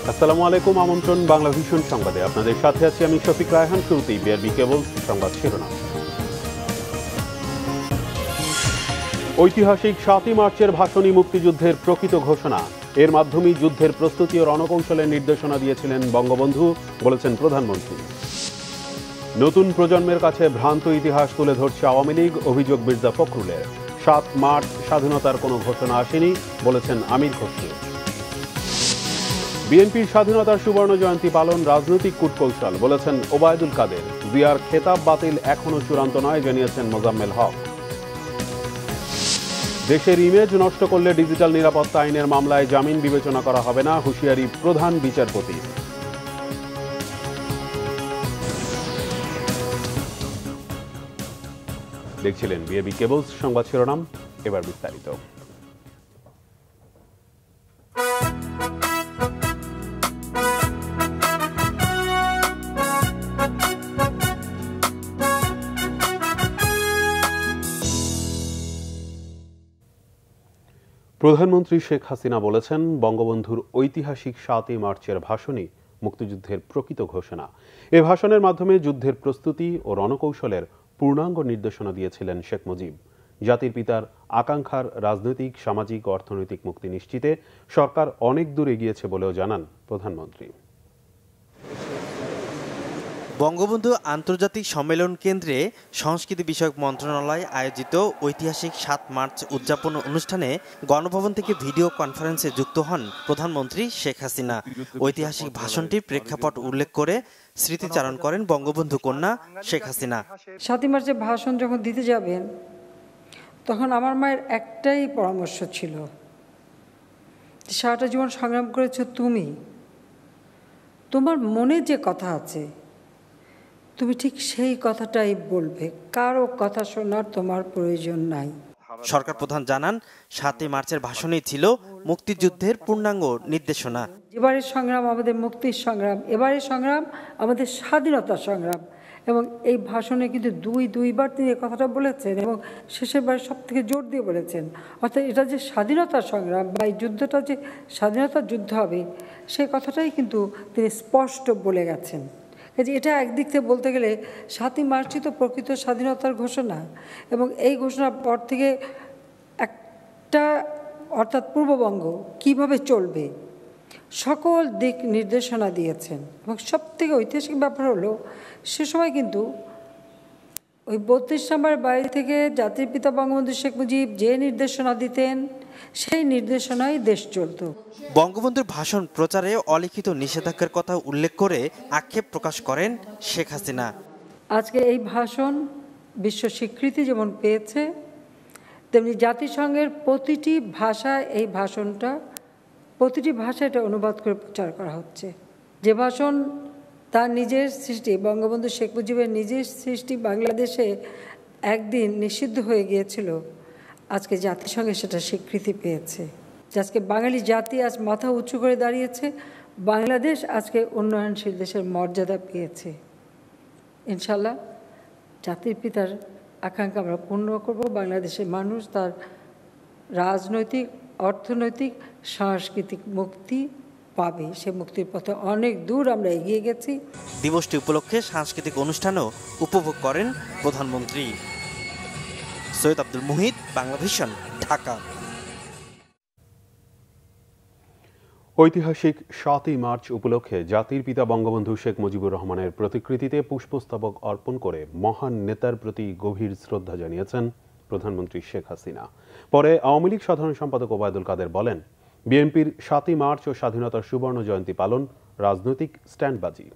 আসসালামু আলাইকুম, আমন্ত্রণ বাংলা ভিশন সংবাদে। আপনাদের সাথে আছি আমি শফিক রায়হান। শুরুতেই বিআরবি কেবল সংবাদ শিরোনাম। ঐতিহাসিক ৭ই মার্চের ভাষণই মুক্তিযুদ্ধের প্রকৃত ঘোষণা। এর মাধ্যমেই যুদ্ধের প্রস্তুতি ও রণকৌশলের নির্দেশনা দিয়েছিলেন বঙ্গবন্ধু, বলেছেন প্রধানমন্ত্রী। নতুন প্রজন্মের কাছে ভ্রান্ত ইতিহাস তুলে ধরছে আওয়ামী লীগ, অভিযোগ মির্জা ফখরুলের। ৭ মার্চ স্বাধীনতার কোনো ঘোষণা আসেনি, বলেছেন আমির খসরু। বিএনপির স্বাধীনতার সুবর্ণ জয়ন্তী পালন রাজনৈতিক কূটকৌশল, বলেছেন ওবায়দুল কাদের। জিয়ার খেতাব বাতিল এখনও চূড়ান্ত নয়, জানিয়েছেন মোজাম্মেল হক। দেশের ইমেজ নষ্ট করলে ডিজিটাল নিরাপত্তা আইনের মামলায় জামিন বিবেচনা করা হবে না, হুঁশিয়ারি প্রধান বিচারপতি। দেখছিলেন বিএবি কেবলস সংবাদ শিরোনাম, এবার বিস্তারিত। প্রধানমন্ত্রী শেখ হাসিনা বলেছেন, বঙ্গবন্ধুর ঐতিহাসিক ৭ই মার্চের ভাষণই মুক্তিযুদ্ধের প্রকৃত ঘোষণা। এ ভাষণের মাধ্যমে যুদ্ধের প্রস্তুতি ও রণকৌশলের পূর্ণাঙ্গ নির্দেশনা দিয়েছিলেন শেখ মুজিব। জাতির পিতার আকাঙ্ক্ষার রাজনৈতিক, সামাজিক ও অর্থনৈতিক মুক্তি নিশ্চিতে সরকার অনেক দূর এগিয়েছে বলেও জানান প্রধানমন্ত্রী। বঙ্গবন্ধু আন্তর্জাতিক সম্মেলন কেন্দ্রে সংস্কৃতি বিষয়ক মন্ত্রণালয় আয়োজিত ঐতিহাসিক ৭ মার্চ উদযাপন অনুষ্ঠানে গণভবন থেকে ভিডিও কনফারেন্সে যুক্ত হন প্রধানমন্ত্রী শেখ হাসিনা। ঐতিহাসিক ভাষণটির প্রেক্ষাপট উল্লেখ করে স্মৃতিচারণ করেন বঙ্গবন্ধু কন্যা শেখ হাসিনা। ৭ই মার্চে ভাষণ যখন দিতে যাবেন, তখন আমার মায়ের একটাই পরামর্শ ছিল, সারাটা জীবন সংগ্রাম করেছো তুমি, তোমার মনে যে কথা আছে তুমি ঠিক সেই কথাটাই বলবে, কারো কথা শোনার তোমার প্রয়োজন নাই। সরকার প্রধান জানান, ৭ই মার্চের ভাষণই ছিল মুক্তিযুদ্ধের পূর্ণাঙ্গ নির্দেশনা। এবারের সংগ্রাম আমাদের মুক্তির সংগ্রাম, এবারের সংগ্রাম আমাদের স্বাধীনতার সংগ্রাম। এবং এই ভাষণে কিন্তু দুইবার তিনি এই কথাটা বলেছেন এবং শেষের বারে সব থেকে জোর দিয়ে বলেছেন। অর্থাৎ এটা যে স্বাধীনতার সংগ্রাম বা এই যুদ্ধটা যে স্বাধীনতার যুদ্ধ হবে, সেই কথাটাই কিন্তু তিনি স্পষ্ট বলে গেছেন। এটা একদিক থেকে বলতে গেলে ৭ই মার্চই তো প্রকৃত স্বাধীনতার ঘোষণা। এবং এই ঘোষণার পর থেকে একটা অর্থাৎ পূর্ববঙ্গ কিভাবে চলবে সকল দিক নির্দেশনা দিয়েছেন। এবং সব থেকে ঐতিহাসিক ব্যাপার হলো, সে সময় কিন্তু ওই ৩২ নম্বর বাড়ি থেকে জাতির পিতা বঙ্গবন্ধু শেখ মুজিব যে নির্দেশনা দিতেন, সেই নির্দেশনায় দেশ চলত। বঙ্গবন্ধুর ভাষণ প্রচারে অলিখিত নিষেধাজ্ঞার কথা উল্লেখ করে আক্ষেপ প্রকাশ করেন শেখ হাসিনা। আজকে এই ভাষণ বিশ্ব স্বীকৃতি যেমন পেয়েছে, তেমনি জাতিসংঘের প্রতিটি ভাষায় এই ভাষণটা, প্রতিটি ভাষায় এটা অনুবাদ করে প্রচার করা হচ্ছে। যে ভাষণ তার নিজের সৃষ্টি, বঙ্গবন্ধু শেখ মুজিবের নিজের সৃষ্টি, বাংলাদেশে একদিন নিষিদ্ধ হয়ে গিয়েছিল, আজকে জাতিসংঘে সেটা স্বীকৃতি পেয়েছে। আজকে বাঙালি জাতি আজ মাথা উঁচু করে দাঁড়িয়েছে, বাংলাদেশ আজকে উন্নয়নশীল দেশের মর্যাদা পেয়েছে। ইনশাল্লাহ জাতির পিতার আকাঙ্ক্ষা আমরা পূর্ণ করব। বাংলাদেশের মানুষ তার রাজনৈতিক, অর্থনৈতিক, সাংস্কৃতিক মুক্তি পাবে। সে মুক্তির পথে অনেক দূর আমরা এগিয়ে গেছি। দিবসটি উপলক্ষে সাংস্কৃতিক অনুষ্ঠানও উপভোগ করেন প্রধানমন্ত্রী। সৈয়দ আব্দুল মুহিত, বাংলা ভিশন, ঢাকা। ঐতিহাসিক ৭ই মার্চ উপলক্ষে জাতির পিতা বঙ্গবন্ধু শেখ মুজিবুর রহমানের প্রতিকৃতিতে পুষ্পস্তবক অর্পণ করে মহান নেতার প্রতি গভীর শ্রদ্ধা জানিয়েছেন প্রধানমন্ত্রী শেখ হাসিনা। পরে আওয়ামী লীগ সাধারণ সম্পাদক ওবায়দুল কাদের বলেন, বিএনপির ৭ই মার্চ ও স্বাধীনতার সুবর্ণ জয়ন্তী পালন রাজনৈতিক স্ট্যান্ডবাজি।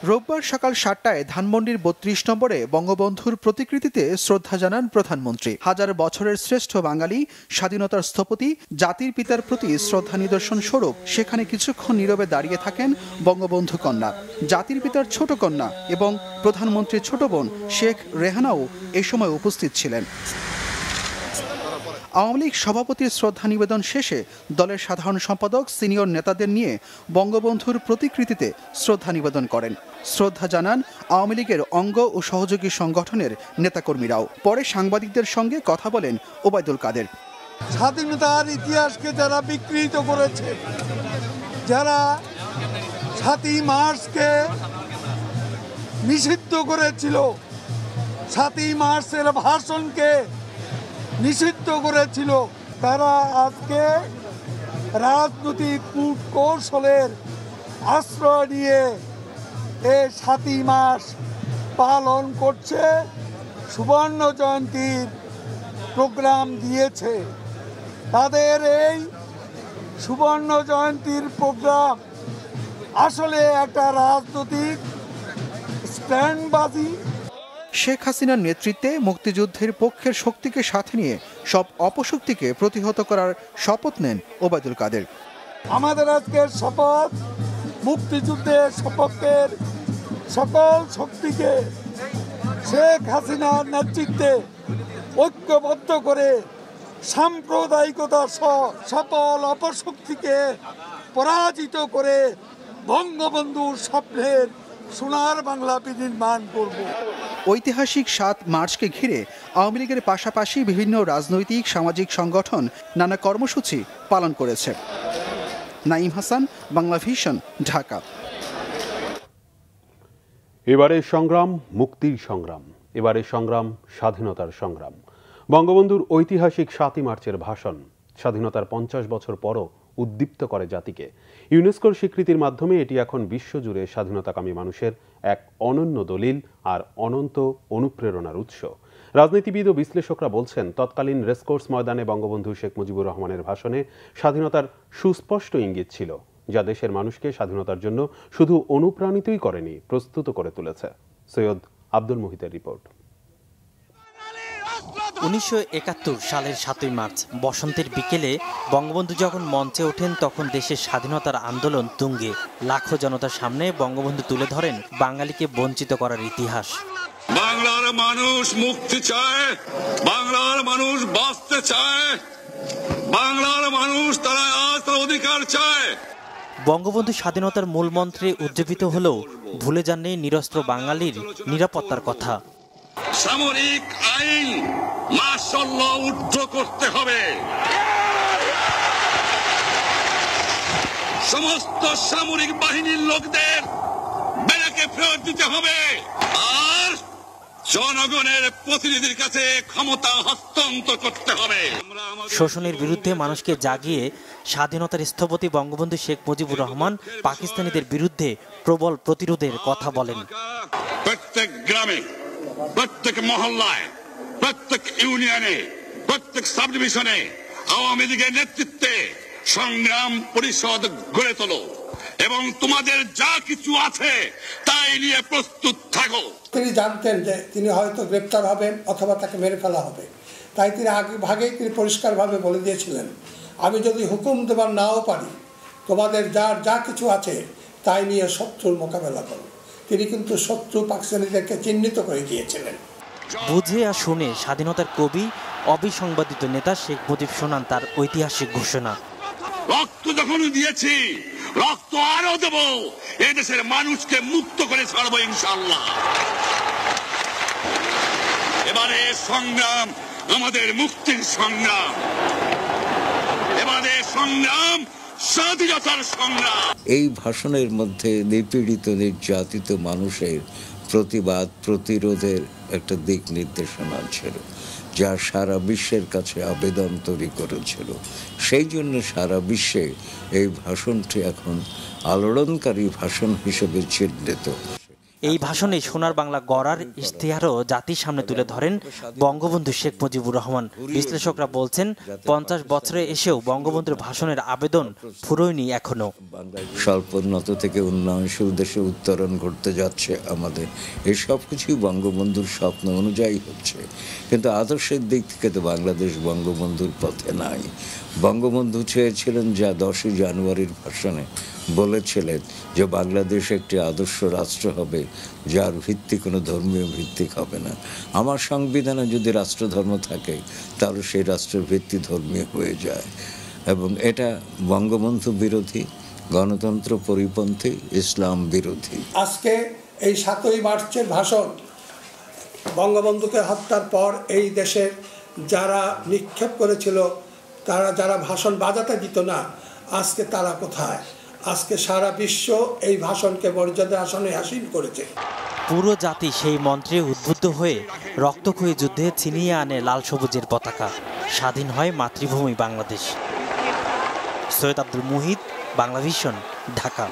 রোববার সকাল ৭টায় ধানমন্ডির ৩২ নম্বরে বঙ্গবন্ধুর প্রতিকৃতিতে শ্রদ্ধা জানান প্রধানমন্ত্রী। হাজার বছরের শ্রেষ্ঠ বাঙালি, স্বাধীনতার স্থপতি, জাতির পিতার প্রতি শ্রদ্ধা নিদর্শন স্বরূপ সেখানে কিছুক্ষণ নীরবে দাঁড়িয়ে থাকেন বঙ্গবন্ধু কন্যা, জাতির পিতার ছোট কন্যা এবং প্রধানমন্ত্রীর ছোট বোন শেখ রেহানাও এ সময় উপস্থিত ছিলেন। আওয়ামী লীগ সভাপতির শ্রদ্ধা নিবেদন শেষে দলের সাধারণ সম্পাদক সিনিয়র নেতাদের নিয়ে বঙ্গবন্ধুর প্রতিকৃতিতে শ্রদ্ধা নিবেদন করেন। শ্রদ্ধা জানান আওয়ামী লীগের অঙ্গ ও সহযোগী সংগঠনের নেতাকর্মীরাও। পরে সাংবাদিকদের সঙ্গে কথা বলেন ওবায়দুল কাদের। স্বাধীনতার ইতিহাসকে যারা বিকৃত করেছে, যারা ৭ই মার্চকে নিষিদ্ধ করেছিল, ৭ই মার্চের ভাষণকে নিষিদ্ধ করেছিল, তারা আজকে রাজনৈতিক কূটকৌশলের আশ্রয় নিয়ে এই ৭ই মার্চ পালন করছে, সুবর্ণ জয়ন্তীর প্রোগ্রাম দিয়েছে। তাদের এই সুবর্ণ জয়ন্তীর প্রোগ্রাম আসলে একটা রাজনৈতিক স্ট্যান্ডবাজি। শেখ হাসিনার নেতৃত্বে মুক্তিযুদ্ধের পক্ষের শক্তিকে সাথে নিয়ে সব অপশক্তিকে প্রতিহত করার শপথ নেন ওবায়দুল কাদের। আমাদের আজকের শপথ, মুক্তিযুদ্ধের সপক্ষের সকল শক্তিকে শেখ হাসিনার নেতৃত্বে ঐক্যবদ্ধ করে সাম্প্রদায়িকতা সহ সকল অপশক্তিকে পরাজিত করে বঙ্গবন্ধুর স্বপ্নের সোনার বাংলা বিনির্মাণ করব। ঐতিহাসিক ৭ মার্চকে ঘিরে আওয়ামী লীগের পাশাপাশি বিভিন্ন রাজনৈতিক সামাজিক সংগঠন নানা কর্মসূচি পালন করেছে। নাঈম হাসান, বাংলা ভিশন, ঢাকা। এবারের সংগ্রাম মুক্তির সংগ্রাম, এবারের সংগ্রাম স্বাধীনতার সংগ্রাম। বঙ্গবন্ধুর ঐতিহাসিক ৭ই মার্চের ভাষণ স্বাধীনতার ৫০ বছর পরও উদ্দীপ্ত করে জাতিকে। ইউনেস্কোর স্বীকৃতির মাধ্যমে এটি এখন বিশ্বজুড়ে স্বাধীনতাকামী মানুষের এক অনন্য দলিল আর অনন্ত অনুপ্রেরণার উৎস। রাজনীতিবিদ ও বিশ্লেষকরা বলছেন, তৎকালীন রেসকোর্স ময়দানে বঙ্গবন্ধু শেখ মুজিবুর রহমানের ভাষণে স্বাধীনতার সুস্পষ্ট ইঙ্গিত ছিল, যা দেশের মানুষকে স্বাধীনতার জন্য শুধু অনুপ্রাণিতই করেনি, প্রস্তুত করে তুলেছে। সৈয়দ আব্দুল মুহিতের রিপোর্ট। ১৯৭১ সালের ৭ই মার্চ বসন্তের বিকেলে বঙ্গবন্ধু যখন মঞ্চে ওঠেন, তখন দেশের স্বাধীনতার আন্দোলন তুঙ্গে। লাখো জনতার সামনে বঙ্গবন্ধু তুলে ধরেন বাঙালিকে বঞ্চিত করার ইতিহাস। বাংলার মানুষ মুক্তি চায়, বাংলার মানুষ বাঁচতে চায়, বাংলার মানুষ তারা আজ তার অধিকার চায়। বঙ্গবন্ধু স্বাধীনতার মূল মন্ত্রে উজ্জীবিত হলেও ভুলে যাননি নিরস্ত্র বাঙালির নিরাপত্তার কথা। সামরিক আইন মাশাআল্লাহ উদ্ধ করতে হবে, সমস্ত সামরিক বাহিনীর লোকদের ব্যারাকে ফেরত দিতে হবে, আর জনগণের প্রতিনিধির কাছে ক্ষমতা হস্তান্তর করতে হবে। শোষণের বিরুদ্ধে মানুষকে জাগিয়ে স্বাধীনতার স্থপতি বঙ্গবন্ধু শেখ মুজিবুর রহমান পাকিস্তানিদের বিরুদ্ধে প্রবল প্রতিরোধের কথা বলেন। প্রত্যেক গ্রামে, প্রত্যেক মহল্লায়, প্রত্যেক ইউনিয়নে, প্রত্যেক সাব ডিভিশনে আওয়ামী লীগের নেতৃত্বে সংগ্রাম পরিষদ গড়ে তোলো এবং তোমাদের যা কিছু আছে তাই নিয়ে প্রস্তুত থাকো। তিনি জানতেন যে তিনি হয়তো গ্রেপ্তার হবেন অথবা তাকে মেরে ফেলা হবে, তাই তিনি আগেভাগেই তিনি পরিষ্কারভাবে বলে দিয়েছিলেন, আমি যদি হুকুম দেবার নাও পারি, তোমাদের যার যা কিছু আছে তাই নিয়ে শত্রুর মোকাবেলা করো। তিনি কিন্তু শত্রু পাকিস্তানিদেরকে চিহ্নিত করে দিয়েছিলেন। বুঝে আর শুনে স্বাধীনতার কবি, অবিসংবাদিত নেতা শেখ মুজিব শোনান তার ঐতিহাসিক ঘোষণা। রক্ত যখন দিয়েছি, রক্ত আরো দেব, এদেশের মানুষকে মুক্ত করে ছাড়বো ইনশাআল্লাহ। এবারে সংগ্রাম আমাদের মুক্তির সংগ্রাম, এবারে সংগ্রাম স্বাধীনতার সংগ্রাম। এই ভাষণের মধ্যে নিপীড়িত নির্যাতিত মানুষের প্রতিবাদ প্রতিরোধের একটা দিক নির্দেশনা ছিল, যা সারা বিশ্বের কাছে আবেদন তৈরি করেছিল। সেই জন্য সারা বিশ্বে এই ভাষণটি এখন আলোড়নকারী ভাষণ হিসেবে চিহ্নিত। এই ভাষণে সোনার বাংলা গড়ার ইশতেহারও জাতির সামনে তুলে ধরেন বঙ্গবন্ধু শেখ মুজিবুর রহমান। বিশ্লেষকরা বলছেন, ৫০ বছরে এসেও বঙ্গবন্ধুর ভাষণের আবেদন ফুরোয়নি এখনো। স্বল্পোন্নত থেকে উন্নয়নশীল দেশে উত্তরণ ঘটতে যাচ্ছে আমাদের, এই সব কিছুই বঙ্গবন্ধুর স্বপ্ন অনুযায়ী হচ্ছে, কিন্তু আদর্শের দিক থেকে তো বাংলাদেশ বঙ্গবন্ধুর পথে নাই। বঙ্গবন্ধু চেয়েছিলেন, যা 10ই জানুয়ারির ভাষণে বলেছিলেন, যে বাংলাদেশ একটি আদর্শ রাষ্ট্র হবে যার ভিত্তি কোনো ধর্মীয় ভিত্তিক হবে না। আমার সংবিধানে যদি রাষ্ট্রধর্ম থাকে তাহলে সেই রাষ্ট্রের ভিত্তি ধর্মীয় হয়ে যায়, এবং এটা বঙ্গবন্ধু বিরোধী, গণতন্ত্র পরিপন্থী, ইসলাম বিরোধী। আজকে এই ৭ই মার্চের ভাষণ বঙ্গবন্ধুকে হত্যার পর এই দেশের যারা নিক্ষেপ করেছিল তারা যারা ভাষণ বাজাতে দিত না, আজকে তারা কোথায়? আজকে সারা বিশ্ব এই ভাষণকে মর্যাদার আসনে আসীন করেছে। পুরো জাতি সেই মন্ত্রে উদ্বুদ্ধ হয়ে রক্তক্ষয়ী যুদ্ধে ছিনিয়ে আনে লাল সবুজের পতাকা। স্বাধীন হয় মাতৃভূমি বাংলাদেশ। সৈয়দ আব্দুল মুহিত, বাংলাভিশন, ঢাকা।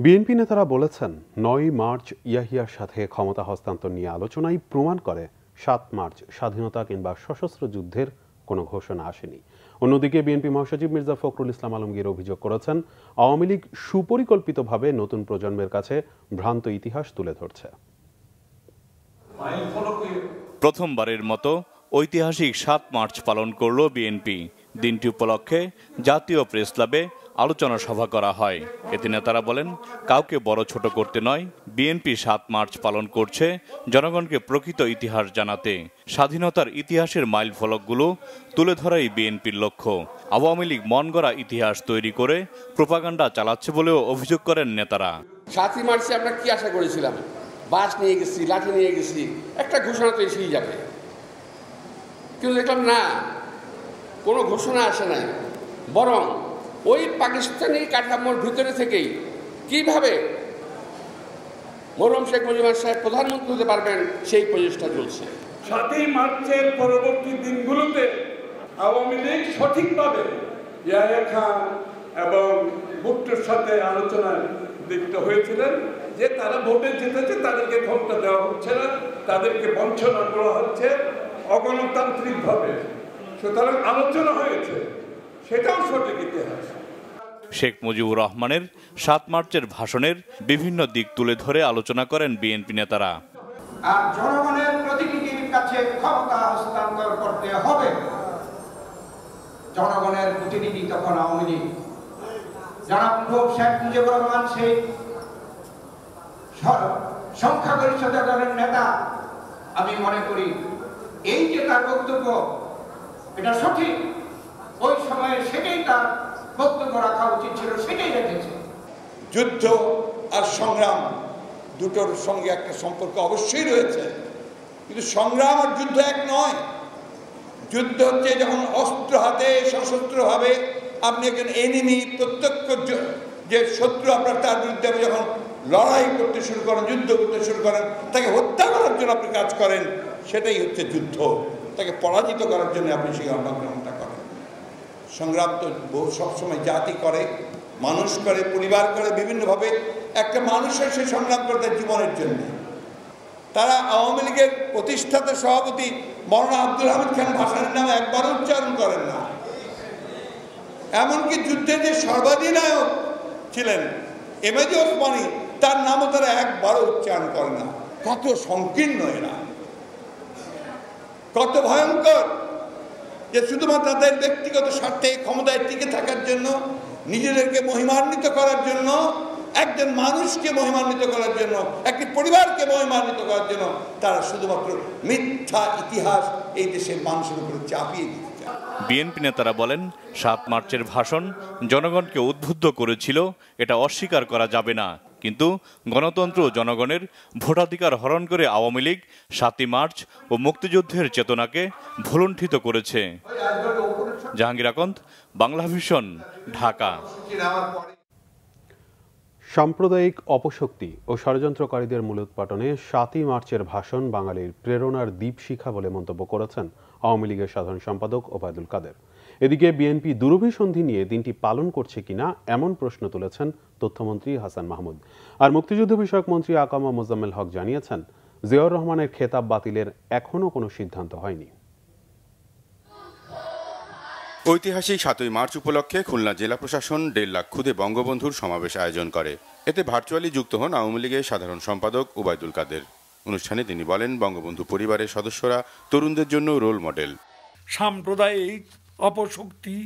বিএনপি নেতারা বলেছেন ৯ মার্চ ইয়াহিয়ার সাথে ক্ষমতা হস্তান্তর নিয়ে আলোচনায় প্রমাণ করে ৭ মার্চ স্বাধীনতা কিংবা সশস্ত্র যুদ্ধের কোনো ঘোষণা আসেনি। অন্যদিকে বিএনপি মহাসচিব মির্জা ফখরুল ইসলাম আলমগীর অভিযোগ করেছেন, আওয়ামী লীগ সুপরিকল্পিতভাবে নতুন প্রজন্মের কাছে ভ্রান্ত ইতিহাস তুলে ধরছে। প্রথমবারের মতো ঐতিহাসিক ৭ মার্চ পালন করল বিএনপি। দিনটি উপলক্ষে জাতীয় প্রেস ক্লাবে আলোচনা সভা করা হয়। এতে নেতারা বলেন, কাউকে বড় ছোট করতে নয়, বিএনপি ৭ মার্চ পালন করছে জনগণকে প্রকৃত ইতিহাস জানাতে। স্বাধীনতার ইতিহাসের মাইল ফলকগুলো তুলে ধরাই বিএনপির লক্ষ্য। আওয়ামী লীগ মন গড়া ইতিহাস তৈরি করে প্রোপাগান্ডা চালাচ্ছে বলেও অভিযোগ করেন নেতারা। ৭ই মার্চে আমরা কি আশা করেছিলাম? বাস নিয়ে গেছি, লাঠি নিয়ে গেছি, একটা ঘোষণা তো এসেই যাবে। কিন্তু দেখলাম না, কোনো ঘোষণা আসে নাই। বরং ওই পাকিস্তানি কাঠামোর ভিতরে থেকেই কিভাবে মরহুম শেখ মুজিবুর সাহেব প্রধানমন্ত্রী হতে পারবেন সেই প্রচেষ্টা চলছে। ৭ই মার্চের পরবর্তী দিনগুলোতে আওয়ামী লীগ সঠিকভাবে ইয়াহিয়া খান এবং ভুট্টোর সাথে আলোচনায় লিপ্ত হয়েছিলেন যে তারা ভোটে জিতেছে, তাদেরকে ক্ষমতা দেওয়া হচ্ছে না, তাদেরকে বঞ্চনা করা হচ্ছে অগণতান্ত্রিকভাবে। সুতরাং আলোচনা হয়েছে, সেটাও সঠিক ইতিহাস। শেখ মুজিবুর রহমানের ৭ মার্চের ভাষণের বিভিন্ন দিক তুলে ধরে আলোচনা করেন বিএনপি নেতারা। আর জনগণের প্রতিনিধির কাছে ক্ষমতা হস্তান্তর করতে হবে। জনগণের প্রতিনিধি তখন আওয়ামী লীগ। জনাব শেখ মুজিবুর রহমান সেই সংখ্যাগরিষ্ঠ দলের নেতা। আমি মনে করি এই যে তার বক্তব্য, এটা সঠিক। ওই সময়ে সেটাই তার বক্তব্য রাখা উচিত ছিল, সেটাই রেখেছে। যুদ্ধ আর সংগ্রাম দুটোর সঙ্গে একটা সম্পর্ক অবশ্যই রয়েছে, কিন্তু সংগ্রাম আর যুদ্ধ এক নয়। যুদ্ধ হচ্ছে যখন অস্ত্র হাতে সশস্ত্রভাবে আপনি একজন এনিমি, প্রত্যক্ষ যে শত্রু আপনার, তার বিরুদ্ধে আপনি যখন লড়াই করতে শুরু করেন, যুদ্ধ করতে শুরু করেন, তাকে হত্যা করার জন্য আপনি কাজ করেন, সেটাই হচ্ছে যুদ্ধ। তাকে পরাজিত করার জন্য আপনি সেই অগ্রহণটা করেন। সংগ্রাম তো সবসময় জাতি করে, মানুষ করে, পরিবার করে, বিভিন্নভাবে একটা মানুষের সে সংগ্রাম করে তার জীবনের জন্য। তারা আওয়ামী লীগের প্রতিষ্ঠাতা সভাপতি মওলানা আব্দুল হামিদ খান ভাসানীর নাম একবারও উচ্চারণ করেন না। এমনকি যুদ্ধের যে সর্বাধিনায়ক ছিলেন এমএজি ওসমানী, তার নামও তারা একবারও উচ্চারণ করে না। কত সংকীর্ণ এরা, কত ভয়ঙ্কর, যে শুধুমাত্র তাদের ব্যক্তিগত স্বার্থে ক্ষমতায় টিকে থাকার জন্য, নিজেদেরকে মহিমান্বিত করার জন্য, একজন মানুষকে মহিমান্বিত করার জন্য, একটি পরিবারকে মহিমান্বিত করার জন্য তারা শুধুমাত্র মিথ্যা ইতিহাস এই দেশের মানুষের উপরে চাপিয়ে দিতে চায়। বিএনপি নেতারা বলেন, ৭ মার্চের ভাষণ জনগণকে উদ্বুদ্ধ করেছিল, এটা অস্বীকার করা যাবে না। কিন্তু গণতন্ত্র ও জনগণের ভোটাধিকার হরণ করে আওয়ামী লীগ ৭ই মার্চ ও মুক্তিযুদ্ধের চেতনাকে ভুলুণ্ঠিত করেছে। জাহাঙ্গীর আকন্দ, বাংলাভিশন, ঢাকা। সাম্প্রদায়িক অপশক্তি ও ষড়যন্ত্রকারীদের মূলোৎপাটনে ৭ই মার্চের ভাষণ বাঙালির প্রেরণার দীপশিখা বলে মন্তব্য করেছেন আওয়ামী লীগের সাধারণ সম্পাদক ওবায়দুল কাদের। এদিকে বিএনপি দুরভিসন্ধি নিয়ে দিনটি পালন করছে কিনা এমন প্রশ্ন তুলেছেন তথ্যমন্ত্রী হাসান মাহমুদ। আর মুক্তিযুদ্ধ বিষয়ক মন্ত্রী আকামা মোজাম্মেল হক জানিয়েছেন, জিয়াউর রহমানের খেতাব বাতিলের এখনও কোনো সিদ্ধান্ত হয়নি। ঐতিহাসিক ৭ই মার্চ উপলক্ষে খুলনা জেলা প্রশাসন ১.৫ লাখ খুদে বঙ্গবন্ধুর সমাবেশ আয়োজন করে। এতে ভার্চুয়ালি যুক্ত হন আওয়ামী লীগের সাধারণ সম্পাদক ওবায়দুল কাদের। অনুষ্ঠানে তিনি বলেন, বঙ্গবন্ধু পরিবারের সদস্যরা তরুণদের জন্য রোল মডেল। সাম্প্রদায়িক অপশক্তি,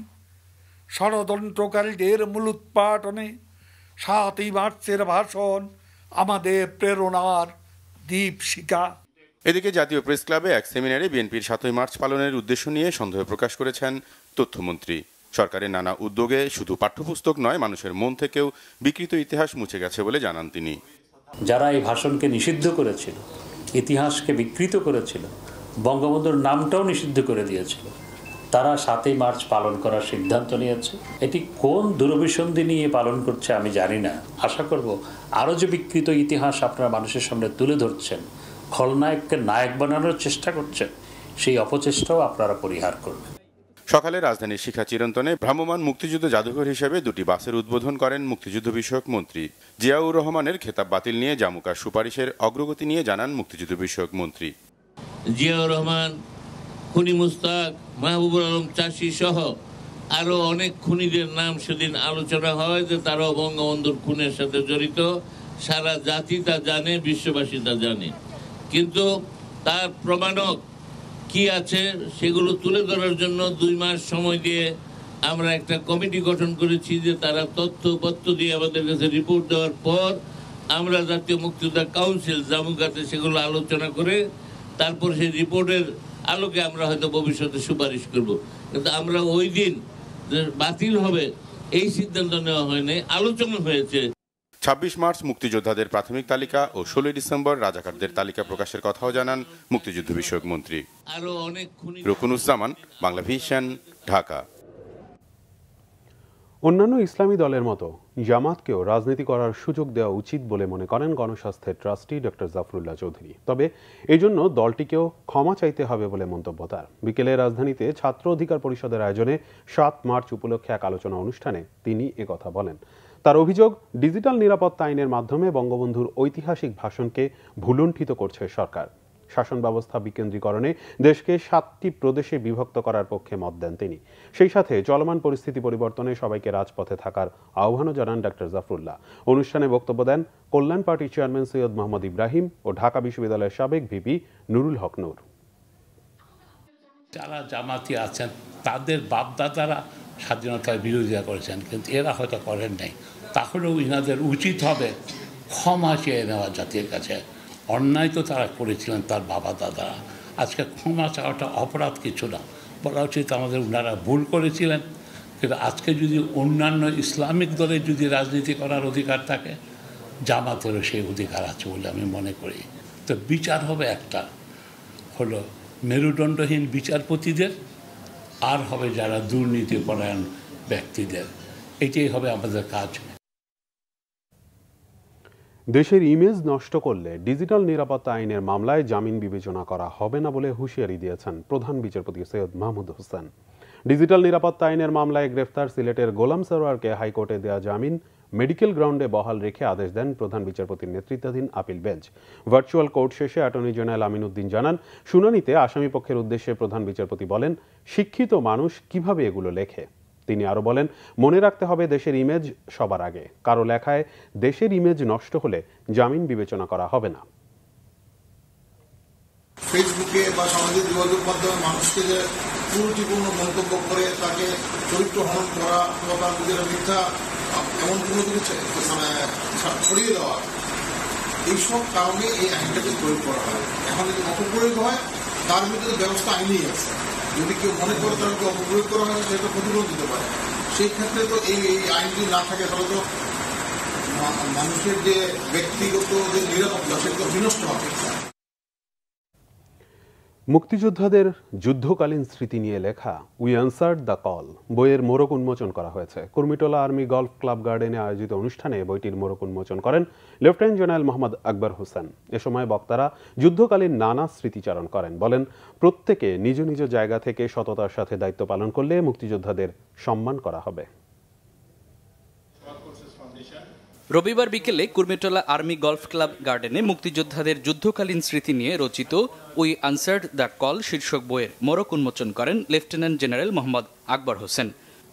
ষড়যন্ত্রকারীদের মূলোৎপাটনে ৭ই মার্চের ভাষণ আমাদের প্রেরণার দীপশিখা। এদিকে জাতীয় প্রেস ক্লাবে এক সেমিনারে বিএনপির ৭ই মার্চ পালনের উদ্দেশ্য নিয়ে সন্দেহ প্রকাশ করেছেন তথ্যমন্ত্রী। সরকারের নানা উদ্যোগে শুধু পাঠ্যপুস্তক নয়, মানুষের মন থেকেও বিকৃত ইতিহাস মুছে গেছে বলে জানান তিনি। যারা এই ভাষণকে নিষিদ্ধ করেছিল, ইতিহাসকে বিকৃত করেছিল, বঙ্গবন্ধুর নামটাও নিষিদ্ধ করে দিয়েছিল। তারা 7ই মার্চ পালন করার সিদ্ধান্ত নিয়েছে। এটি কোন দুরভিসন্ধি নিয়ে পালন করছে আমি জানি না। আশা করব আরও যে বিকৃত ইতিহাস আপনারা মানুষের সামনে তুলে ধরছেন, খলনায়ককে নায়ক বানানোর চেষ্টা করছেন, সেই অপচেষ্টাও আপনারা পরিহার করবেন। সকালে রাজধানীর শিখা চিরন্তনে ভ্রাম্যমাণ মুক্তিযুদ্ধ জাদুঘর হিসেবে 2টি বাসের উদ্বোধন করেন মুক্তিযুদ্ধ বিষয়ক মন্ত্রী। জিয়াউর রহমানের খেতাব বাতিল নিয়ে জামুকার সুপারিশের অগ্রগতি নিয়ে জানান মুক্তিযুদ্ধ বিষয়ক মন্ত্রী। জিয়াউর রহমান, খুনি মুস্তাক, মাহবুবুল আলম চাষি সহ আরো অনেক খুনিদের নাম সেদিন আলোচনা হয় যে তারাও বঙ্গবন্ধুর খুনের সাথে জড়িত। সারা জাতি তা জানে, বিশ্ববাসী তা জানে, কিন্তু তার প্রমাণক কি আছে সেগুলো তুলে ধরার জন্য 2 মাস সময় দিয়ে আমরা একটা কমিটি গঠন করেছি যে তারা তথ্যপত্র দিয়ে আমাদের কাছে রিপোর্ট দেওয়ার পর আমরা জাতীয় মুক্তিযোদ্ধা কাউন্সিল জামুকাতে সেগুলো আলোচনা করে তারপর সেই রিপোর্টের আলোকে আমরা হয়তো ভবিষ্যতে সুপারিশ করব। কিন্তু আমরা ওই দিন বাতিল হবে এই সিদ্ধান্ত নেওয়া হয়নি, আলোচনা হয়েছে। 26 মার্চ মুক্তিযোদ্ধাদের প্রাথমিক তালিকা ও 16 ডিসেম্বর রাজাকারদের তালিকা প্রকাশের কথাও জানান মুক্তিযুদ্ধ বিষয়ক মন্ত্রী। রুকুনুজ্জামান, বাংলা ভিশন, ঢাকা। অন্যান্য ইসলামী দলের মতো জামাতকেও রাজনীতি করার সুযোগ দেওয়া উচিত বলে মনে করেন গণস্বাস্থ্যের ট্রাস্টি ডক্টর জাফরুল্লাহ চৌধুরী। তবে এজন্য দলটিকেও ক্ষমা চাইতে হবে বলে মন্তব্য তার। বিকেলে রাজধানীতে ছাত্র অধিকার পরিষদের আয়োজনে 7 মার্চ উপলক্ষে এক আলোচনা অনুষ্ঠানে তিনি একথা বলেন। তার অভিযোগ, ডিজিটাল নিরাপত্তা আইনের মাধ্যমে বঙ্গবন্ধুর ঐতিহাসিক ভাষণকে ভুলুণ্ঠিত করছে সরকার। শাসন ব্যবস্থা বিকেন্দ্রীকরণে দেশকে 7টি প্রদেশে বিভক্ত করার পক্ষে মত দেন তিনি। সেই সাথে চলমান পরিস্থিতি পরিবর্তনে সবাইকে রাজপথে থাকার আহ্বানও জানান ডক্টর জাফরুল্লাহ। অনুষ্ঠানে বক্তব্য দেন কল্যাণ পার্টির চেয়ারম্যান সৈয়দ মোহাম্মদ ইব্রাহিম ও ঢাকা বিশ্ববিদ্যালয়ের সাবেক ভিপি নুরুল হক নূর। যারা জামাতি আছেন তাদের বাপদাদারা স্বাধীনতার বিরোধিতা করেছেন, কিন্তু এরা হয়তো করেন নাই। তাহলেও ইনাদের উচিত হবে ক্ষমা চেয়ে নেওয়া জাতির কাছে। অন্যায় তো তারা করেছিলেন তার বাবা দাদারা, আজকে ক্ষমা চাওয়াটা অপরাধ কিছু না। বলা উচিত আমাদের ওনারা ভুল করেছিলেন, কিন্তু আজকে যদি অন্যান্য ইসলামিক দলে যদি রাজনীতি করার অধিকার থাকে, জামাতেরও সেই অধিকার আছে বলে আমি মনে করি। তো বিচার হবে একটা, হলো মেরুদণ্ডহীন বিচারপতিদের, আর হবে যারা দুর্নীতিপরায়ণ ব্যক্তিদের। এটাই হবে আমাদের কাজ। দেশের ইমেজ নষ্ট করলে ডিজিটাল নিরাপত্তা আইনের মামলায় জামিন বিবেচনা করা হবে না বলে হুঁশিয়ারি দিয়েছেন প্রধান বিচারপতি সৈয়দ মাহমুদ হোসেন। ডিজিটাল নিরাপত্তা আইনের মামলায় গ্রেফতার সিলেটের গোলাম সরোয়ারকে হাইকোর্টে দেওয়া জামিন মেডিকেল গ্রাউন্ডে বহাল রেখে আদেশ দেন প্রধান বিচারপতির নেতৃত্বাধীন আপিল বেঞ্চ। ভার্চুয়াল কোর্ট শেষে অ্যাটর্নি জেনারেল আমিনউদ্দিন জানান, শুনানিতে আসামি পক্ষের উদ্দেশ্যে প্রধান বিচারপতি বলেন, শিক্ষিত মানুষ কিভাবে এগুলো লেখে। তিনি আরো বলেন, মনে রাখতে হবে দেশের ইমেজ সবার আগে। কারো লেখায় দেশের ইমেজ নষ্ট হলে জামিন বিবেচনা করা হবে না। ফেসবুকে বা সামাজিক যোগাযোগ মাধ্যমে মানুষকে যে ত্রুটিপূর্ণ মন্তব্য করে তাকে চরিত্র হনন করা বা তার নিজেরা মিথ্যা এমন কোনো কিছু ছড়িয়ে দেওয়া, এইসব কারণে এই আইনটাকে প্রয়োগ করা হয়। এখন যদি অপপ্রয়োগ হয় তার ভিতরে ব্যবস্থা আইনেই আছে। যদি কেউ মনে করে তাদেরকে অপপ্রয়োগ করা হয় সেটা প্রতিরোধ দিতে পারে। সেই ক্ষেত্রে তো এই আইন যদি না থাকে তাহলে তো মানুষের যে ব্যক্তিগত যে নিরাপত্তা সেটা বিনষ্ট হবে। মুক্তিযোদ্ধাদের যুদ্ধকালীন স্মৃতি নিয়ে লেখা উই অ্যান্সার্ড দ্য কল বইয়ের মোড়ক উন্মোচন করা হয়েছে। কুর্মিটোলা আর্মি গলফ ক্লাব গার্ডেনে আয়োজিত অনুষ্ঠানে বইটির মোড়ক উন্মোচন করেন লেফটেন্যান্ট জেনারেল মোহাম্মদ আকবর হোসেন। এ সময় বক্তারা যুদ্ধকালীন নানা স্মৃতিচারণ করেন। বলেন, প্রত্যেকে নিজ নিজ জায়গা থেকে সততার সাথে দায়িত্ব পালন করলে মুক্তিযোদ্ধাদের সম্মান করা হবে। রবিবার বিকেলে কুর্মিটোলা আর্মি গলফ ক্লাব গার্ডেনে মুক্তিযোদ্ধাদের যুদ্ধকালীন স্মৃতি নিয়ে রচিত উই আনসার্ড দ্য কল শীর্ষক বইয়ের মোড়ক উন্মোচন করেন লেফটেন্যান্ট জেনারেল মোহাম্মদ আকবর হোসেন।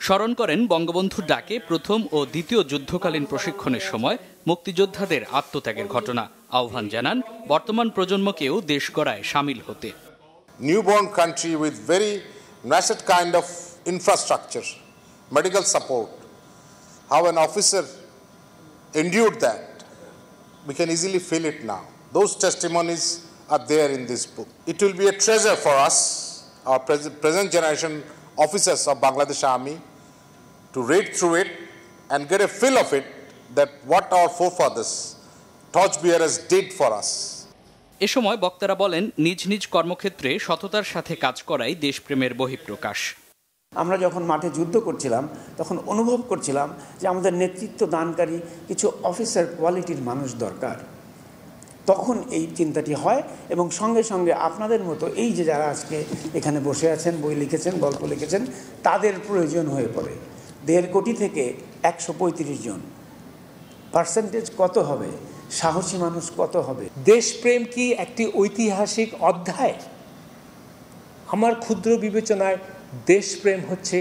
স্মরণ করেন বঙ্গবন্ধুর ডাকে প্রথম ও দ্বিতীয় যুদ্ধকালীন প্রশিক্ষণের সময় মুক্তিযোদ্ধাদের আত্মত্যাগের ঘটনা। আহ্বান জানান বর্তমান প্রজন্মকেও দেশ গড়ায় সামিল হতে। Newborn country with very nascent kind of infrastructure, medical support, how an officer endured that, we can easily feel it now. Those testimonies are there in this book. It will be a treasure for us, our present generation officers of Bangladesh Army, to read through it and get a feel of it, that what our forefathers, torchbearers, did for us. এ সময় বক্তারা বলেন, নিজ নিজ কর্মক্ষেত্রে সততার সাথে কাজ করাই দেশপ্রেমের বহিঃপ্রকাশ। আমরা যখন মাঠে যুদ্ধ করছিলাম তখন অনুভব করছিলাম যে আমাদের নেতৃত্ব দানকারী কিছু অফিসার কোয়ালিটির মানুষ দরকার। তখন এই চিন্তাটি হয় এবং সঙ্গে সঙ্গে আপনাদের মতো এই যে যারা আজকে এখানে বসে আছেন, বই লিখেছেন, গল্প লিখেছেন, তাদের প্রয়োজন হয়ে পড়ে। 1.5 কোটি থেকে 135 জন, পার্সেন্টেজ কত হবে? সাহসী মানুষ কত হবে? দেশপ্রেম কি একটি ঐতিহাসিক অধ্যায়? আমার ক্ষুদ্র বিবেচনায় দেশপ্রেম হচ্ছে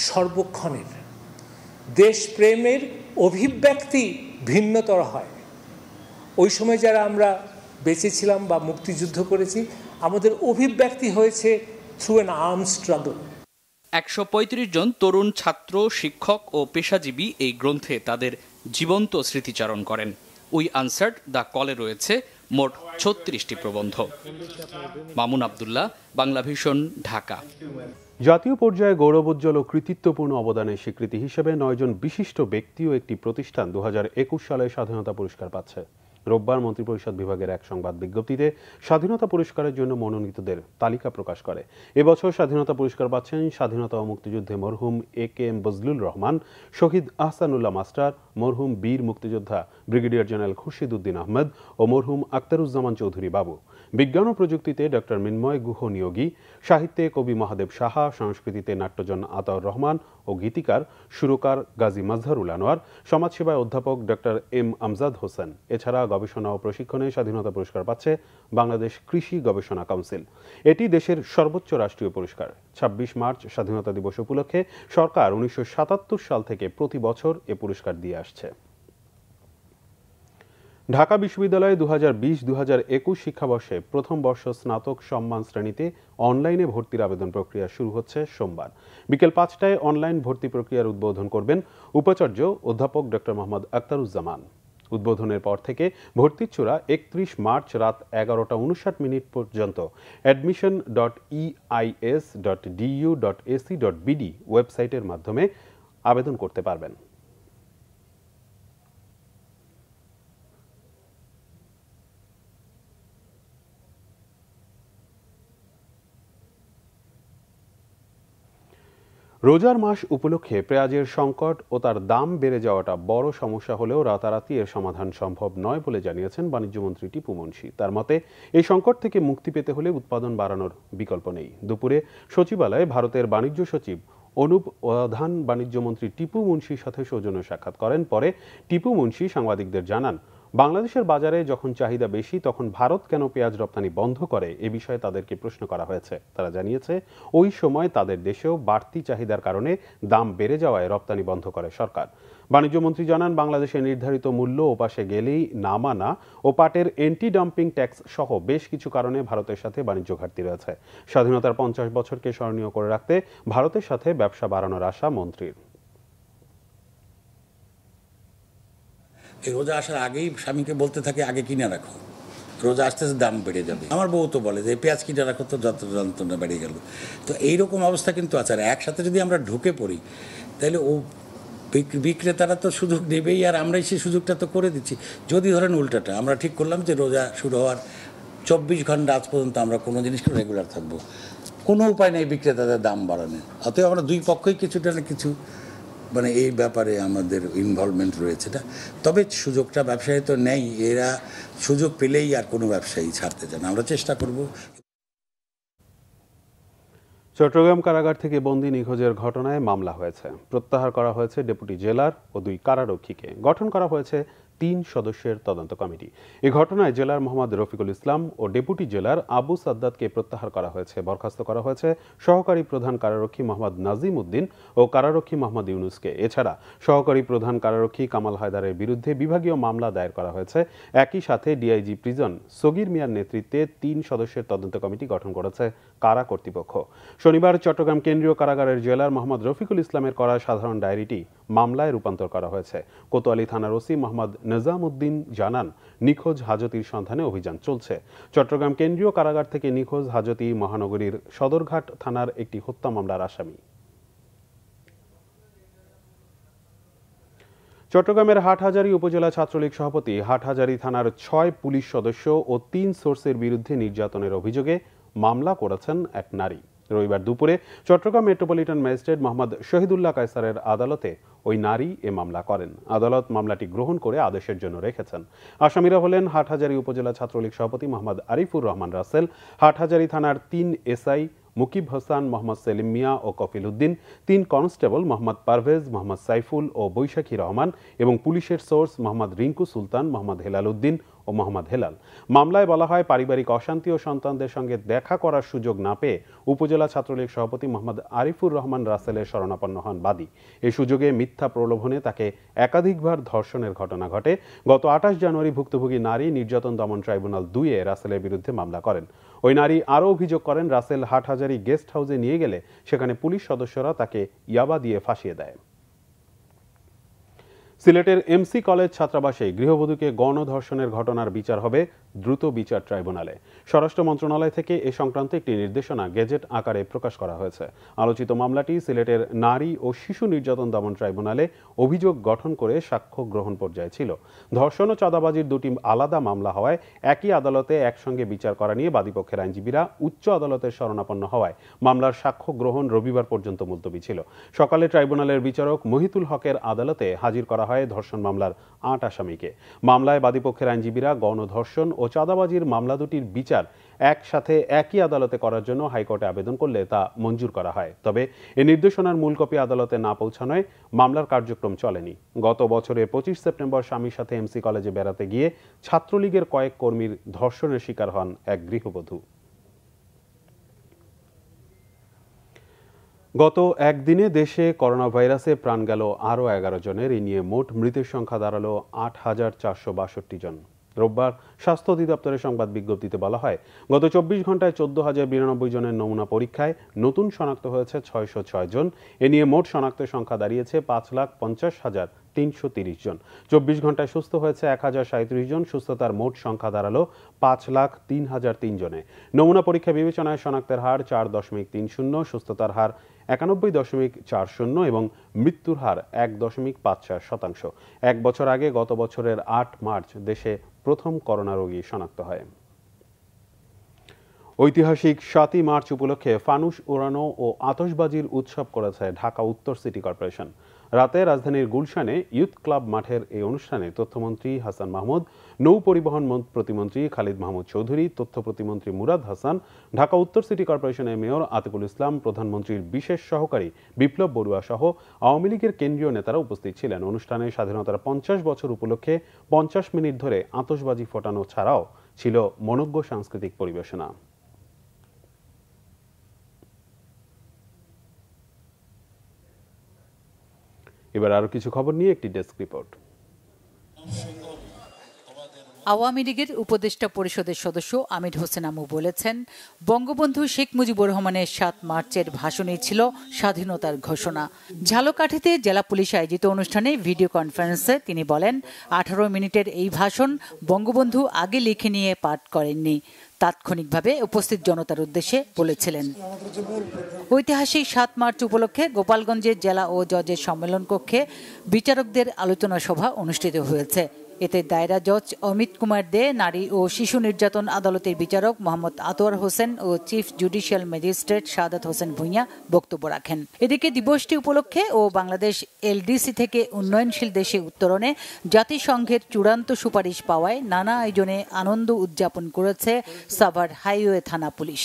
সর্বক্ষণের। দেশপ্রেমের অভিব্যক্তি ভিন্নতর হয়। ওই সময় যারা আমরা বেঁচে ছিলাম বা মুক্তিযুদ্ধ করেছি, আমাদের অভিব্যক্তি হয়েছে থ্রু অ্যান আর্ম স্ট্রাগল। 135 জন তরুণ ছাত্র, শিক্ষক ও পেশাজীবী এই গ্রন্থে তাদের জীবন্ত স্মৃতিচারণ করেন। উই আনসার্ড দ্য কলে রয়েছে মোট 36টি প্রবন্ধ। মামুন আব্দুল্লাহ, বাংলাভিশন, ঢাকা। জাতীয় পর্যায়ে গৌরবোজ্জ্বল ও কৃতিত্বপূর্ণ অবদানের স্বীকৃতি হিসেবে 9 জন বিশিষ্ট ব্যক্তি ও একটি প্রতিষ্ঠান 2021 সালে স্বাধীনতা পুরস্কার পাচ্ছে। রোববার মন্ত্রিপরিষদ বিভাগের এক সংবাদ বিজ্ঞপ্তিতে স্বাধীনতা পুরস্কারের জন্য মনোনীতদের তালিকা প্রকাশ করে। এবছর স্বাধীনতা পুরস্কার পাচ্ছেন স্বাধীনতা ও মুক্তিযুদ্ধে মরহুম AK-M বজলুর রহমান, শহীদ আহসানুল্লাহ মাস্টার, মরহুম বীর মুক্তিযোদ্ধা ব্রিগেডিয়ার জেনারেল খুরশিদ উদ্দিন আহমেদ ও মরহুম আখতারুজ্জামান চৌধুরী বাবু। বিজ্ঞান ও প্রযুক্তিতে ডক্টর মিন্ময় গুহ নিয়োগী, সাহিত্যে কবি মহাদেব সাহা, সংস্কৃতিতে নাট্যজন আতাউর রহমান ও গীতিকার সুরকার গাজী মাজহারুল আনোয়ার, সমাজসেবায় অধ্যাপক ডক্টর M আমজাদ হোসেন। এছাড়া গবেষণা ও প্রশিক্ষণে স্বাধীনতা পুরস্কার পাচ্ছে বাংলাদেশ কৃষি গবেষণা কাউন্সিল। এটি দেশের সর্বোচ্চ রাষ্ট্রীয় পুরস্কার। 26 মার্চ স্বাধীনতা দিবস উপলক্ষে সরকার 1977 সাল থেকে প্রতি বছর এ পুরস্কার দিয়ে আসছে। ঢাকা বিশ্ববিদ্যালয়ে 2020-2021 শিক্ষাবর্ষে প্রথম বর্ষ স্নাতক সম্মান শ্রেণীতে অনলাইনে ভর্তির আবেদন প্রক্রিয়া শুরু হচ্ছে সোমবার। বিকেল 5টায় অনলাইন ভর্তি প্রক্রিয়ার উদ্বোধন করবেন উপাচার্য অধ্যাপক ডক্টর মোহাম্মদ আখতারুজ্জামান। উদ্বোধনের পর থেকে ভর্তির চূড়া 31 মার্চ রাত 11:59 পর্যন্ত admission.eis.du.ac.bd ওয়েবসাইটের মাধ্যমে আবেদন করতে পারবেন। রোজার মাস উপলক্ষে পেঁয়াজের সংকট ও তার দাম বেড়ে যাওয়াটা বড় সমস্যা হলেও রাতারাতি এর সমাধান সম্ভব নয় বলে জানিয়েছেন বাণিজ্যমন্ত্রী টিপু মুনশি। তার মতে, এই সংকট থেকে মুক্তি পেতে হলে উৎপাদন বাড়ানোর বিকল্প নেই। দুপুরে সচিবালয়ে ভারতের বাণিজ্য সচিব অনুপ প্রধান বাণিজ্যমন্ত্রী টিপু মুনশির সাথে সৌজন্য সাক্ষাৎ করেন। পরে টিপু মুনশি সাংবাদিকদের জানান, বাংলাদেশের বাজারে যখন চাহিদা বেশি তখন ভারত কেন পেঁয়াজ রপ্তানি বন্ধ করে এ বিষয়ে তাদেরকে প্রশ্ন করা হয়েছে। তারা জানিয়েছে, ওই সময় তাদের দেশেও বাড়তি চাহিদার কারণে দাম বেড়ে যাওয়ায় রপ্তানি বন্ধ করে সরকার। বাণিজ্যমন্ত্রী জানান, বাংলাদেশের নির্ধারিত মূল্য ওপাশে গেলেই না মানা ও পাটের এন্টি ডাম্পিং ট্যাক্স সহ বেশ কিছু কারণে ভারতের সাথে বাণিজ্য ঘাটতি রয়েছে। স্বাধীনতার 50 বছরকে স্মরণীয় করে রাখতে ভারতের সাথে ব্যবসা বাড়ানোর আশা মন্ত্রীর। এই রোজা আসার আগেই স্বামীকে বলতে থাকে, আগে কিনে রাখো, রোজা আসতেছে দাম বেড়ে যাবে। আমার বউ তো বলে যে পেঁয়াজ কিনে রাখো, তো যত যন্ত্রণা বেড়ে গেল। তো এইরকম অবস্থা কিন্তু আছে। আর একসাথে যদি আমরা ঢুকে পড়ি তাহলে ও বিক্রেতারা তো সুযোগ নেবেই, আর আমরাই সেই সুযোগটা তো করে দিচ্ছি। যদি ধরেন উল্টাটা, আমরা ঠিক করলাম যে রোজা শুরু হওয়ার 24 ঘন্টা আজ পর্যন্ত আমরা কোনো জিনিসকে রেগুলার থাকবো, কোনো উপায় নেই বিক্রেতাদের দাম বাড়ানোর। অতএব আমরা দুই পক্ষই কিছুটা না কিছু মানে এই ব্যাপারে আমাদের ইনভলভমেন্ট রয়েছে। তবে সুযোগটা ব্যবসায়ী তো নেই, এরা সুযোগ পেলেই আর কোনো ব্যবসায়ী ছাড়তে চান। আমরা চেষ্টা করব। চট্টগ্রাম কারাগার থেকে বন্দী নিখোঁজের ঘটনায় মামলা হয়েছে। প্রত্যাহার করা হয়েছে ডেপুটি জেলার ও 2 কারারক্ষীকে। গঠন করা হয়েছে 3 সদস্যের তদন্ত কমিটি। এই ঘটনায় জেলার মোহাম্মদ রফিকুল ইসলাম ও ডেপুটি জেলার আবু সাদ্দাতকে প্রত্যাহার করা হয়েছে। বরখাস্ত করা হয়েছে সহকারী প্রধান কারারক্ষী মোহাম্মদ নাজিম উদ্দিন ও কারারক্ষী মোহাম্মদ ইউনুসকে। এছাড়া সহকারী প্রধান কারারক্ষী কামাল হায়দারের বিরুদ্ধে বিভাগীয় মামলা দায়ের করা হয়েছে। একই সাথে ডিআইজি প্রিজন সগির মিয়ার নেতৃত্বে 3 সদস্যের তদন্ত কমিটি গঠন করেছে কারা কর্তৃপক্ষ। শনিবার চট্টগ্রাম কেন্দ্রীয় কারাগারের জেলার মোহাম্মদ রফিকুল ইসলামের করা সাধারণ ডায়েরিটি মামলায় রূপান্তর করা হয়েছে। কোতোয়ালি থানার ওসি মোহাম্মদ নিজামউদ্দিন জানান, নিখোঁজ হাজতির সন্ধানে অভিযান চলছে। চট্টগ্রাম কেন্দ্রীয় কারাগার থেকে নিখোঁজ হাজতি মহানগরীর সদরঘাট থানার একটি হত্যা মামলার আসামি। চট্টগ্রামের হাটহাজারী উপজেলা ছাত্রলীগ সভাপতি হাটহাজারী থানার ৬ পুলিশ সদস্য ও ৩ সোর্সের বিরুদ্ধে নির্যাতনের অভিযোগে মামলা করেছেন এক নারী। রবিবার দুপুরে চট্টগ্রাম মেট্রোপলিটন ম্যাজিস্ট্রেট মোহাম্মদ শহীদুল্লাহ কায়সারের আদালতে ওই নারী এ মামলা করেন। আদালত মামলাটি গ্রহণ করে আদেশের জন্য রেখেছেন। আসামিরা হলেন হাটহাজারী উপজেলা ছাত্রলীগ সভাপতি মোহাম্মদ আরিফুর রহমান রাসেল, হাটহাজারী থানার ৩ এসআই মুকিব হোসেন, মোহাম্মদ সেলিম মিয়া ও কফিল উদ্দিন, ৩ কনস্টেবল মোহাম্মদ পারভেজ, মোহাম্মদ সাইফুল ও বৈশাখী রহমান এবং পুলিশের সোর্স মোহাম্মদ রিঙ্কু সুলতান, মোহাম্মদ হেলাল উদ্দিন ও মোহাম্মদ হেলাল। মামলায় বলা হয়, পারিবারিক অশান্তি ও সন্তানদের সঙ্গে দেখা করার সুযোগ না পেয়ে উপজেলা ছাত্রলীগ সভাপতি মোহাম্মদ আরিফুর রহমান রাসেলের শরণাপন্ন হন বাদী। এই সুযোগে মিথ্যা প্রলোভনে তাকে একাধিকবার ধর্ষণের ঘটনা ঘটে। গত ২৮ জানুয়ারি ভুক্তভোগী নারী নির্যাতন দমন ট্রাইব্যুনাল ২-এ রাসেলের বিরুদ্ধে মামলা করেন। ওই নারী আরও অভিযোগ করেন, রাসেল হাটহাজারী গেস্ট হাউসে নিয়ে গেলে সেখানে পুলিশ সদস্যরা তাকে ইয়াবা দিয়ে ফাঁসিয়ে দেয়। সিলেটের এমসি কলেজ ছাত্রাবাসে গৃহবধূকে গণধর্ষণের ঘটনার বিচার হবে দ্রুত বিচার ট্রাইব্যুনালে। স্বরাষ্ট্র মন্ত্রণালয় থেকে এ সংক্রান্ত একটি নির্দেশনা গেজেট আকারে প্রকাশ করা হয়েছে। আলোচিত মামলাটি সিলেটের নারী ও শিশু নির্যাতন দমন ট্রাইব্যুনালে অভিযোগ গঠন করে সাক্ষ্য গ্রহণ পর্যায়ে ছিল। ধর্ষণ ও চাঁদাবাজির দুটি আলাদা মামলা হওয়ায় একই আদালতে একসঙ্গে বিচার করা নিয়ে বাদীপক্ষের আইনজীবীরা উচ্চ আদালতের শরণাপন্ন হওয়ায় মামলার সাক্ষ্য গ্রহণ রবিবার পর্যন্ত মুলতবি ছিল। সকালে ট্রাইব্যুনালের বিচারক মহিতুল হকের আদালতে হাজির করা হয় ধর্ষণ মামলার ৮ আসামিকে। মামলায় বাদীপক্ষের আইনজীবীরা গণধর্ষণ ও চাঁদাবাজির মামলা দুটির বিচার একসাথে একই আদালতে করার জন্য হাইকোর্টে আবেদন করলে তা মঞ্জুর করা হয়। তবে এ নির্দেশনার মূল কপি আদালতে না পৌঁছানোয় মামলার কার্যক্রম চলেনি। গত বছরের ২৫ সেপ্টেম্বর স্বামীর সাথে এমসি কলেজে বেড়াতে গিয়ে ছাত্রলীগের কয়েক কর্মীর ধর্ষণের শিকার হন এক গৃহবধূ। গত একদিনে দেশে করোনা ভাইরাসে প্রাণ গেল আরও ১১ জনের। এই নিয়ে মোট মৃতের সংখ্যা দাঁড়ালো ৮,৪৬২ জন। রোববার স্বাস্থ্য অধিদপ্তরের সংবাদ বিজ্ঞপ্তিতে বলা হয়, গত ২৪ ঘন্টায় ১৪,০৯২ জনের নমুনা পরীক্ষায় নতুন শনাক্ত হয়েছে ৬০৬ জন। এ নিয়ে মোট শনাক্তের সংখ্যা দাঁড়িয়েছে ৫,৫০,৩৩০ জন। ২৪ ঘন্টায় সুস্থ হয়েছে ১,০৩৭ জন। সুস্থতার মোট সংখ্যা দাঁড়ালো ৫,০৩,০০৩ জনে। নমুনা পরীক্ষা বিবেচনায় শনাক্তের হার ৪.৩০, সুস্থতার হার ৯১.৪০ এবং মৃত্যুর হার ১.৫৪%। এক বছর আগে গত বছরের ৮ মার্চ দেশে প্রথম করোনা রোগী শনাক্ত হয়। ঐতিহাসিক ৭ই মার্চ উপলক্ষে ফানুস ওড়ানো ও আতশবাজির উৎসব করেছে ঢাকা উত্তর সিটি কর্পোরেশন। রাতে রাজধানীর গুলশানে ইউথ ক্লাব মাঠের এই অনুষ্ঠানে তথ্যমন্ত্রী হাসান মাহমুদ, নৌ পরিবহন প্রতিমন্ত্রী খালিদ মাহমুদ চৌধুরী, তথ্য প্রতিমন্ত্রী মুরাদ হাসান, ঢাকা উত্তর সিটি কর্পোরেশনের মেয়র আতিকুল ইসলাম, প্রধানমন্ত্রীর বিশেষ সহকারী বিপ্লব বড়ুয়া সহ আওয়ামী লীগের কেন্দ্রীয় নেতারা উপস্থিত ছিলেন। অনুষ্ঠানে স্বাধীনতার ৫০ বছর উপলক্ষে ৫০ মিনিট ধরে আতশবাজি ফোটানো ছাড়াও ছিল মনোজ্ঞ সাংস্কৃতিক পরিবেশনা। এবার আরো কিছু খবর নিয়ে একটি ডেস্ক রিপোর্ট। আওয়ামী লীগের উপদেষ্টা পরিষদের সদস্য আমির হোসেন আমু বলেছেন, বঙ্গবন্ধু শেখ মুজিবুর রহমানের ৭ মার্চের ভাষণই ছিল স্বাধীনতার ঘোষণা। ঝালকাঠিতে জেলা পুলিশ আয়োজিত অনুষ্ঠানে ভিডিও কনফারেন্সে তিনি বলেন, ১৮ মিনিটের এই ভাষণ বঙ্গবন্ধু আগে লিখে নিয়ে পাঠ করেননি, তাৎক্ষণিকভাবে উপস্থিত জনতার উদ্দেশ্যে বলেছিলেন। ঐতিহাসিক ৭ মার্চ উপলক্ষে গোপালগঞ্জের জেলা ও জজের সম্মেলন কক্ষে বিচারকদের আলোচনা সভা অনুষ্ঠিত হয়েছে। এতে দায়রা জজ অমিত কুমার দে, নারী ও শিশু নির্যাতন আদালতের বিচারক মোহাম্মদ আতোয়ার হোসেন ও chief judicial magistrate Shahadat Hossain Bhuiyan বক্তব্য রাখেন। এদিকে দিবসটি উপলক্ষে ও বাংলাদেশ এলডিসি থেকে উন্নয়নশীল দেশে উত্তরণে জাতিসংঘের চূড়ান্ত সুপারিশ পাওয়ায় নানা আয়োজনে আনন্দ উদযাপন করেছে সাভার হাইওয়ে থানা পুলিশ।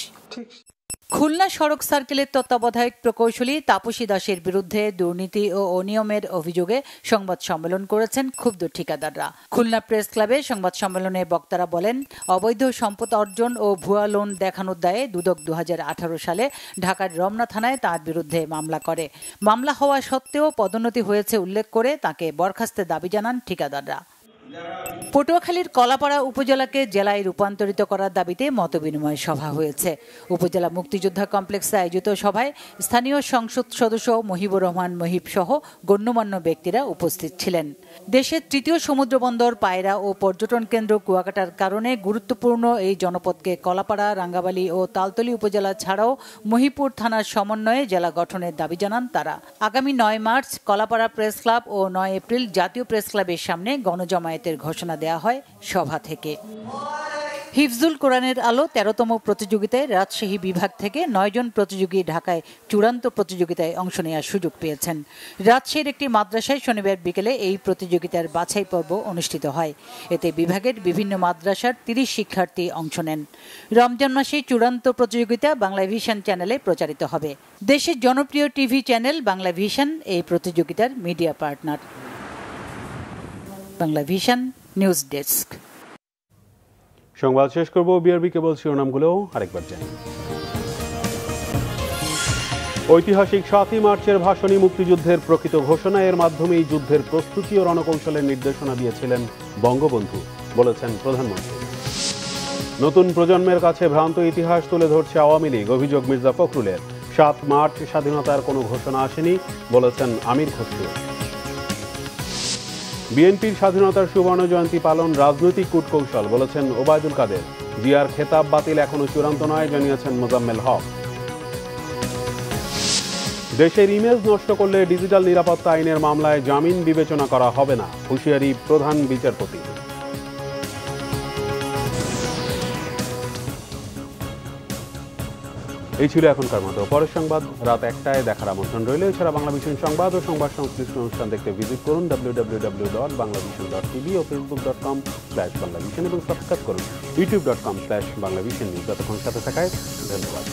খুলনা সড়ক সার্কেলের তত্ত্বাবধায়ক প্রকৌশলী তাপসী দাসের বিরুদ্ধে দুর্নীতি ও অনিয়মের অভিযোগে সংবাদ সম্মেলন করেছেন ক্ষুব্ধ ঠিকাদাররা। খুলনা প্রেস ক্লাবে সংবাদ সম্মেলনে বক্তারা বলেন, অবৈধ সম্পদ অর্জন ও ভুয়া লোন দেখানোর দায়ে দুদক ২০১৮ সালে ঢাকার রমনা থানায় তার বিরুদ্ধে মামলা করে। মামলা হওয়া সত্ত্বেও পদোন্নতি হয়েছে উল্লেখ করে তাকে বরখাস্তের দাবি জানান ঠিকাদাররা। পটুয়াখালীর কলাপাড়া উপজেলাকে জেলায় রূপান্তরিত করার দাবিতে মতবিনিময় সভা হয়েছে। উপজেলা মুক্তিযোদ্ধা কমপ্লেক্সে আয়োজিত সভায় স্থানীয় সংসদ সদস্য মহিবুর রহমান মহিব সহ গণ্যমান্য ব্যক্তিরা উপস্থিত ছিলেন। দেশের তৃতীয় সমুদ্র বন্দর পায়রা ও পর্যটন কেন্দ্র কুয়াকাটার কারণে গুরুত্বপূর্ণ এই জনপদকে কলাপাড়া, রাঙ্গাবালী ও তালতলী উপজেলা ছাড়াও মহিপুর থানার সমন্বয়ে জেলা গঠনের দাবি জানান তারা। আগামী 9 মার্চ কলাপাড়া প্রেস ক্লাব ও 9 এপ্রিল জাতীয় প্রেস ক্লাবের সামনে গণজমায়েতের ঘোষণা দেয়া হয় সভা থেকে। হিফজুল কোরআনের আলো 13তম প্রতিযোগিতায় রাজশাহী বিভাগ থেকে 9 জন প্রতিযোগী ঢাকায় চূড়ান্ত প্রতিযোগিতায় অংশ নেওয়ার সুযোগ পেয়েছেন। রাজশাহীর একটি মাদ্রাসায় শনিবার বিকেলে এই প্রতিযোগিতার বাছাই পর্ব অনুষ্ঠিত হয়। এতে বিভাগের বিভিন্ন মাদ্রাসার 30 শিক্ষার্থী অংশ নেন। রমজান মাসে চূড়ান্ত প্রতিযোগিতা বাংলা ভিশন চ্যানেলে প্রচারিত হবে। দেশের জনপ্রিয় টিভি চ্যানেল বাংলা ভিশন এই প্রতিযোগিতার media partner. Bangla vision news desk. সংবাদ শেষ করব বিআরবি কেবল শিরোনামগুলো আরেকবার জানি। ঐতিহাসিক 7ই মার্চের ভাষণী মুক্তিযুদ্ধের প্রকৃত ঘোষণা, এর মাধ্যমেই যুদ্ধের প্রস্তুতি ও রণকৌশলের নির্দেশনা দিয়েছিলেন বঙ্গবন্ধু, বলেছেন প্রধানমন্ত্রী। নতুন প্রজন্মের কাছে ভ্রান্ত ইতিহাস তুলে ধরছে আওয়ামী লীগ, অভিযোগ মির্জা ফখরুলের। 7 মার্চ স্বাধীনতার কোনো ঘোষণা আসেনি, বলেছেন আমির খসরু। বিএনপির স্বাধীনতার সুবর্ণ জয়ন্তী পালন রাজনৈতিক কূটকৌশল, বলেছেন ওবায়দুল কাদের। জিয়ার খেতাব বাতিল এখনো চূড়ান্ত নয়, জানিয়েছেন মোজাম্মেল হক। দেশের ইমেজ নষ্ট করলে ডিজিটাল নিরাপত্তা আইনের মামলায় জামিন বিবেচনা করা হবে না, হুঁশিয়ারি প্রধান বিচারপতি। এই ছিল এখনকার মতো। পরের সংবাদ রাত 1টায় দেখার আমন্ত্রণ রইল। এছাড়া বাংলা ভিশন সংবাদ ও সংবাদ সংশ্লিষ্ট অনুষ্ঠান দেখতে ভিজিট করুন www.banglavision.tv ও facebook.com/banglavision এবং সাবস্ক্রাইব করুন youtube.com/banglavision। যতক্ষণ সাথে থাকায় ধন্যবাদ।